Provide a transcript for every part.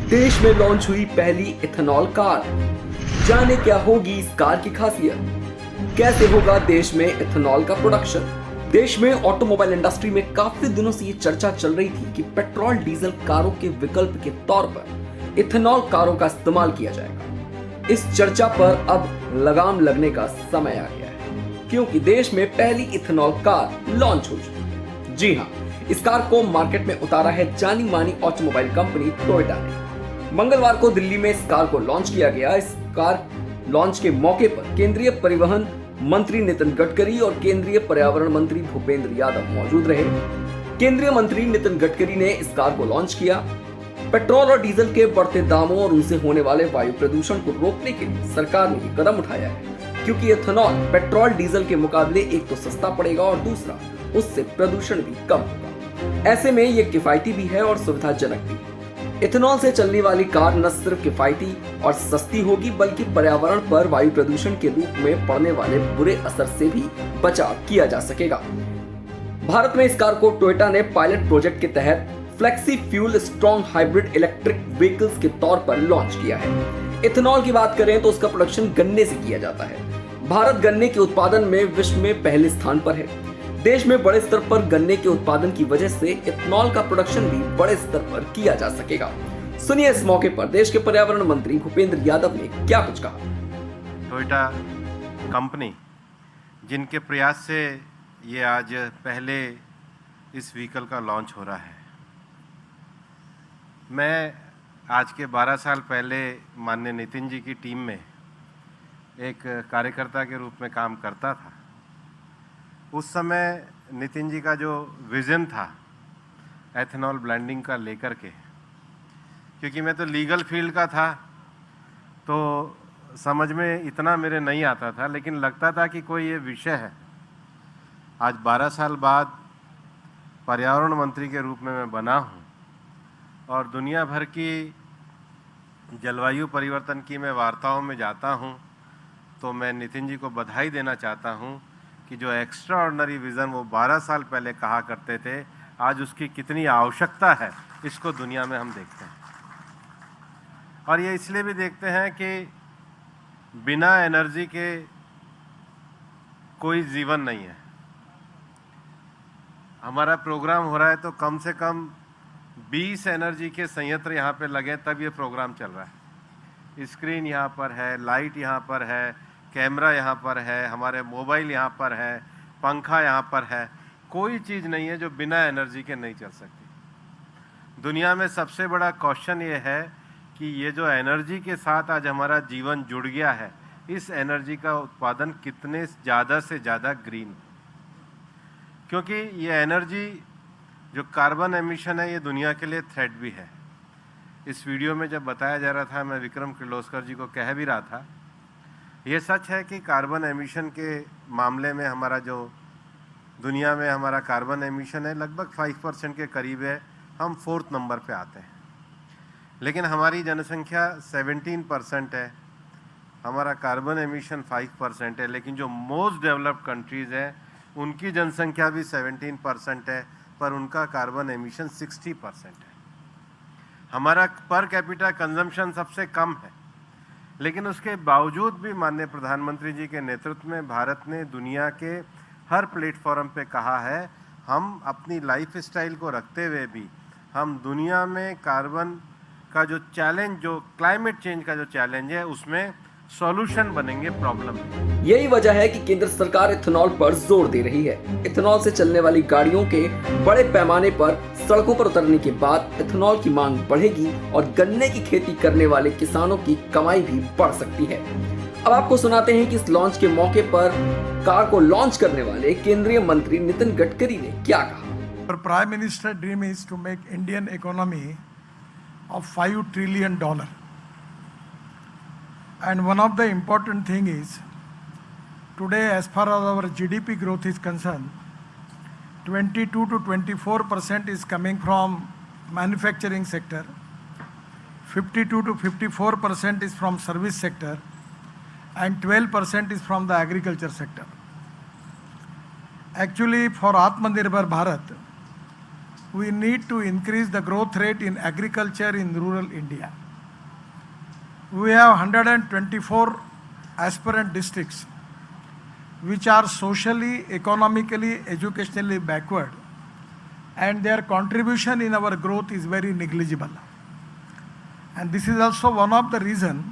देश में लॉन्च हुई पहली इथेनॉल कार। जाने क्या होगी इस कार की खासियत, कैसे होगा देश में इथेनॉल का प्रोडक्शन। देश में ऑटोमोबाइल इंडस्ट्री में काफी दिनों से ये चर्चा चल रही थी कि पेट्रोल डीजल कारों के विकल्प के तौर पर इथेनॉल कारों का इस्तेमाल किया जाएगा। इस चर्चा पर अब लगाम लगने का समय आ गया है, क्योंकि देश में पहली इथेनॉल कार लॉन्च हो चुकी है। जी हाँ, इस कार को मार्केट में उतारा है जानी मानी ऑटोमोबाइल कंपनी टोयोटा ने। मंगलवार को दिल्ली में इस कार को लॉन्च किया गया। इस कार लॉन्च के मौके पर केंद्रीय परिवहन मंत्री नितिन गडकरी और केंद्रीय पर्यावरण मंत्री भूपेंद्र यादव मौजूद रहे। केंद्रीय मंत्री नितिन गडकरी ने इस कार को लॉन्च किया। पेट्रोल और डीजल के बढ़ते दामों और उनसे होने वाले वायु प्रदूषण को रोकने के लिए सरकार ने ये कदम उठाया है, क्योंकि इथेनॉल पेट्रोल डीजल के मुकाबले एक तो सस्ता पड़ेगा और दूसरा उससे प्रदूषण भी कम होगा। ऐसे में ये किफायती भी है और सुविधाजनक भी। इथेनॉल से चलने वाली कार न सिर्फ किफायती और सस्ती होगी, बल्कि पर्यावरण पर वायु प्रदूषण के रूप में पड़ने वाले बुरे असर से भी बचाव किया जा सकेगा। भारत में इस कार को टोयोटा ने पायलट प्रोजेक्ट के तहत flexi fuel strong hybrid electric vehicles के तौर पर लॉन्च किया है। इथेनॉल की बात करें तो उसका प्रोडक्शन गन्ने से किया जाता है। भारत गन्ने के उत्पादन में विश्व में पहले स्थान पर है। देश में बड़े स्तर पर गन्ने के उत्पादन की वजह से इथेनॉल का प्रोडक्शन भी बड़े स्तर पर किया जा सकेगा। सुनिए इस मौके पर देश के पर्यावरण मंत्री भूपेंद्र यादव ने क्या कुछ कहा। टोयोटा कंपनी जिनके प्रयास से ये आज पहले इस व्हीकल का लॉन्च हो रहा है। मैं आज के 12 साल पहले माननीय नितिन जी की टीम में एक कार्यकर्ता के रूप में काम करता था। उस समय नितिन जी का जो विज़न था एथेनॉल ब्लेंडिंग का लेकर के, क्योंकि मैं तो लीगल फील्ड का था तो समझ में इतना मेरे नहीं आता था, लेकिन लगता था कि कोई ये विषय है। आज 12 साल बाद पर्यावरण मंत्री के रूप में मैं बना हूँ और दुनिया भर की जलवायु परिवर्तन की मैं वार्ताओं में जाता हूँ, तो मैं नितिन जी को बधाई देना चाहता हूँ कि जो एक्स्ट्रा ऑर्डिनरी विज़न वो 12 साल पहले कहा करते थे, आज उसकी कितनी आवश्यकता है इसको दुनिया में हम देखते हैं। और ये इसलिए भी देखते हैं कि बिना एनर्जी के कोई जीवन नहीं है। हमारा प्रोग्राम हो रहा है तो कम से कम 20 एनर्जी के संयंत्र यहाँ पे लगे तब ये प्रोग्राम चल रहा है। स्क्रीन यहाँ पर है, लाइट यहाँ पर है, कैमरा यहाँ पर है, हमारे मोबाइल यहाँ पर है, पंखा यहाँ पर है। कोई चीज़ नहीं है जो बिना एनर्जी के नहीं चल सकती। दुनिया में सबसे बड़ा क्वेश्चन ये है कि ये जो एनर्जी के साथ आज हमारा जीवन जुड़ गया है, इस एनर्जी का उत्पादन कितने ज़्यादा से ज़्यादा ग्रीन, क्योंकि ये एनर्जी जो कार्बन एमिशन है ये दुनिया के लिए थ्रेट भी है। इस वीडियो में जब बताया जा रहा था, मैं विक्रम किर्लोस्कर जी को कह भी रहा था, ये सच है कि कार्बन एमिशन के मामले में हमारा जो दुनिया में हमारा कार्बन एमिशन है लगभग 5% के करीब है। हम 4th नंबर पे आते हैं, लेकिन हमारी जनसंख्या 17% है, हमारा कार्बन एमिशन 5% है। लेकिन जो मोस्ट डेवलप्ड कंट्रीज़ हैं उनकी जनसंख्या भी 17% है, पर उनका कार्बन एमिशन 60% है। हमारा पर कैपिटा कंजम्पशन सबसे कम है, लेकिन उसके बावजूद भी माननीय प्रधानमंत्री जी के नेतृत्व में भारत ने दुनिया के हर प्लेटफॉर्म पे कहा है, हम अपनी लाइफ स्टाइल को रखते हुए भी हम दुनिया में कार्बन का जो चैलेंज, जो क्लाइमेट चेंज का जो चैलेंज है, उसमें सॉल्यूशन बनेंगे प्रॉब्लम। यही वजह है कि केंद्र सरकार इथेनॉल पर जोर दे रही है। इथेनॉल से चलने वाली गाड़ियों के बड़े पैमाने पर सड़कों पर उतरने के बाद इथेनॉल की मांग बढ़ेगी और गन्ने की खेती करने वाले किसानों की कमाई भी बढ़ सकती है। अब आपको सुनाते हैं कि इस लॉन्च के मौके पर कार को लॉन्च करने वाले केंद्रीय मंत्री नितिन गडकरी ने क्या कहा। Prime minister dream is to make Indian economy of $5 trillion. And one of the important thing is, today as far as our GDP growth is concerned, 22 to 24% is coming from manufacturing sector, 52 to 54% is from service sector, and 12% is from the agriculture sector. Actually, for Atmanirbhar Bharat, we need to increase the growth rate in agriculture in rural India. We have 124 aspirant districts which are socially, economically, educationally backward, and their contribution in our growth is very negligible. And this is also one of the reasons,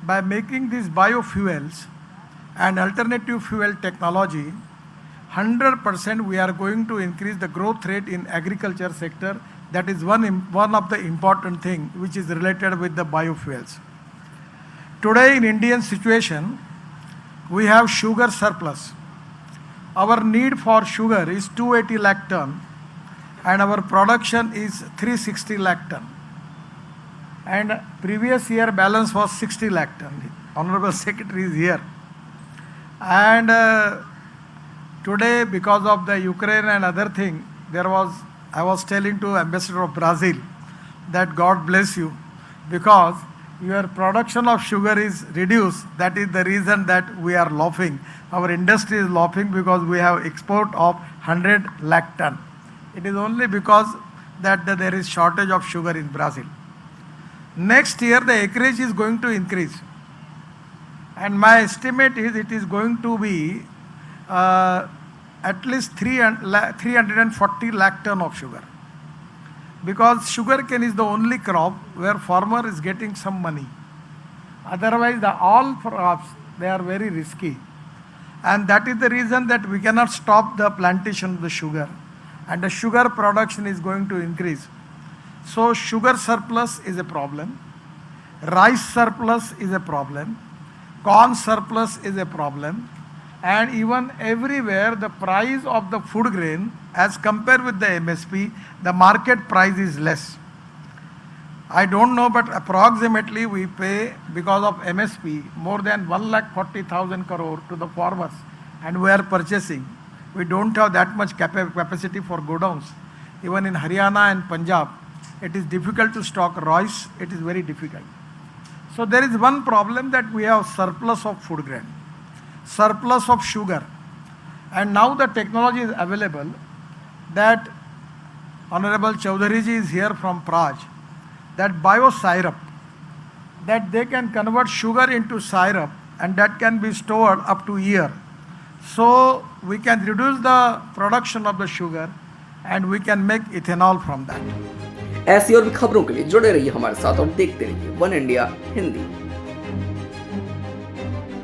by making these biofuels and alternative fuel technology, 100% we are going to increase the growth rate in agriculture sector. That is one of the important thing which is related with the biofuels. Today in Indian situation, we have sugar surplus. Our need for sugar is 280 lakh ton and our production is 360 lakh ton. And previous year balance was 60 lakh ton. Honorable Secretary is here. And today, because of the Ukraine and other thing, I was telling to Ambassador of Brazil that God bless you, because your production of sugar is reduced. That is the reason that we are laughing. Our industry is laughing because we have export of 100 lakh ton. It is only because that there is shortage of sugar in Brazil. Next year the acreage is going to increase. And my estimate is it is going to be at least 340 lakh ton of sugar. Because sugarcane is the only crop where farmer is getting some money. Otherwise, all crops, they are very risky. And that is the reason that we cannot stop the plantation of the sugar. And the sugar production is going to increase. So sugar surplus is a problem. Rice surplus is a problem. Corn surplus is a problem. And even everywhere the price of the food grain as compared with the MSP, the market price is less. I don't know, but approximately we pay because of MSP more than 1,40,000 crore to the farmers, and we are purchasing. We don't have that much capacity for godowns. Even in Haryana and Punjab, it is difficult to stock rice. It is very difficult. So there is one problem that we have surplus of food grain, surplus of sugar. And now the technology is available that Honorable Chaudhary ji is here from Praj, that bio-syrup, that they can convert sugar into syrup and that can be stored up to a year. So we can reduce the production of the sugar and we can make ethanol from that. ऐसी और भी खबरों के लिए जुड़े रहिए हमारे साथ और देखते रहिए वन इंडिया हिंदी।